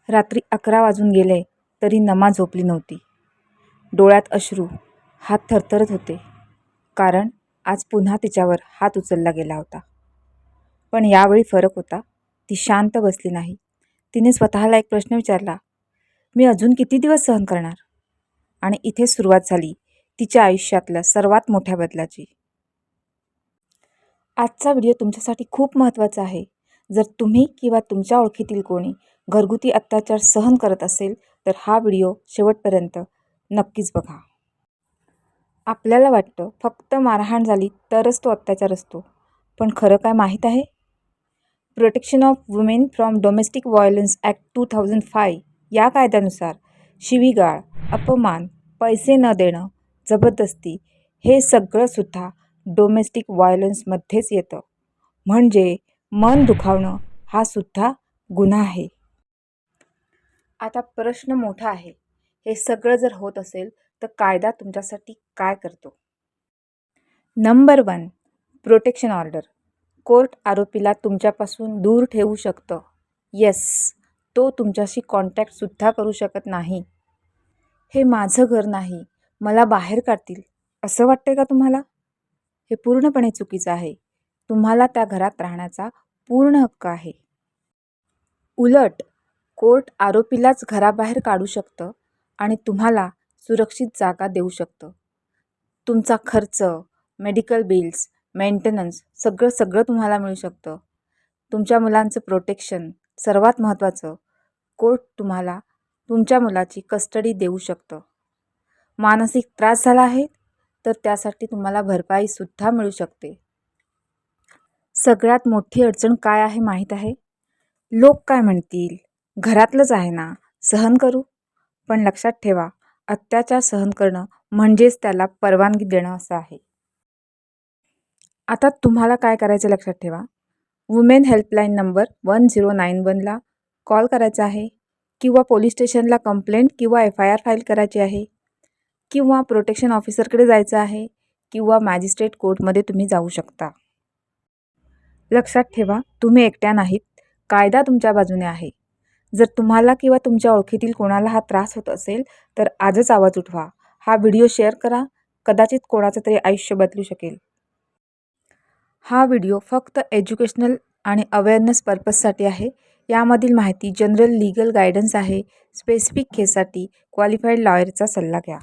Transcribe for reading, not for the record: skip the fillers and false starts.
रात्री 11 वाजून गेले तरी नमा झोपली नव्हती. डोळ्यात अश्रू, हात थरथरत होते, कारण आज पुन्हा तिच्यावर हात उचलला गेला होता. पण यावेळी फरक होता. ती शांत बसली नाही. तिने स्वतःला एक प्रश्न विचारला, मी अजून किती दिवस सहन करणार? आणि इथे सुरुवात झाली तिच्या आयुष्यातल्या सर्वात मोठ्या बदलाची. आजचा व्हिडिओ तुमच्यासाठी खूप महत्त्वाचा आहे. जर तुम्ही किंवा तुमच्या ओळखीतील कोणी घरगुती अत्याचार सहन करत असेल तर हा व्हिडिओ शेवटपर्यंत नक्कीच बघा. आपल्याला वाटतं फक्त मारहाण झाली तरच तो अत्याचार असतो, पण खरं काय माहीत आहे? Protection of women from domestic violence act 2005 या कायद्यानुसार शिवीगाळ, अपमान, पैसे न देणं, जबरदस्ती हे सगळंसुद्धा डोमेस्टिक व्हायलन्समध्येच येतं. म्हणजे मन दुखावणं हा सुद्धा गुन्हा आहे. आता प्रश्न मोठा आहे, हे सगळं जर होत असेल तर कायदा तुमच्यासाठी काय करतो? Number 1, protection order. कोर्ट आरोपीला तुमच्यापासून दूर ठेवू शकतं. येस, तो तुमच्याशी कॉन्टॅक्टसुद्धा करू शकत नाही. हे माझं घर नाही, मला बाहेर काढतील असं वाटतंय का तुम्हाला? हे पूर्णपणे चुकीचं आहे. तुम्हाला त्या घरात राहण्याचा पूर्ण हक्क आहे. उलट कोर्ट आरोपीलाच घराबाहेर काढू शकतं आणि तुम्हाला सुरक्षित जागा देऊ शकतं. तुमचा खर्च, मेडिकल बिल्स, मेंटेनन्स सगळं तुम्हाला मिळू शकतं. तुमच्या मुलांचं प्रोटेक्शन, सर्वात महत्त्वाचं, कोर्ट तुम्हाला तुमच्या मुलाची कस्टडी देऊ शकतं. मानसिक त्रास झाला आहे तर त्यासाठी तुम्हाला भरपाईसुद्धा मिळू शकते. सगळ्यात मोठी अडचण काय आहे माहीत आहे? लोक काय म्हणतील? घरातलंच आहे ना, सहन करू. पण लक्षात ठेवा, अत्याचार सहन करणं म्हणजेच त्याला परवानगी देणं असं आहे. आता तुम्हाला काय करायचं लक्षात ठेवा. वुमेन हेल्पलाईन नंबर 1091ला कॉल करायचा आहे, किंवा पोलीस स्टेशनला कंप्लेंट किंवा FIR फाईल करायची आहे, किंवा प्रोटेक्शन ऑफिसरकडे जायचं आहे, किंवा मॅजिस्ट्रेट कोर्टमध्ये तुम्ही जाऊ शकता. लक्षात ठेवा, तुम्ही एकट्या नाहीत. कायदा तुमच्या बाजूने आहे. जर तुम्हाला किंवा तुमच्या ओळखीतील कोणाला हा त्रास होत असेल तर आजच आवाज उठवा. हा व्हिडिओ शेअर करा. कदाचित कोणाचं तरी आयुष्य बदलू शकेल. हा व्हिडिओ फक्त एज्युकेशनल आणि अवेअरनेस पर्पजसाठी आहे. यामधील माहिती जनरल लीगल गायडन्स आहे. स्पेसिफिक केससाठी क्वालिफाईड लॉयरचा सल्ला घ्या.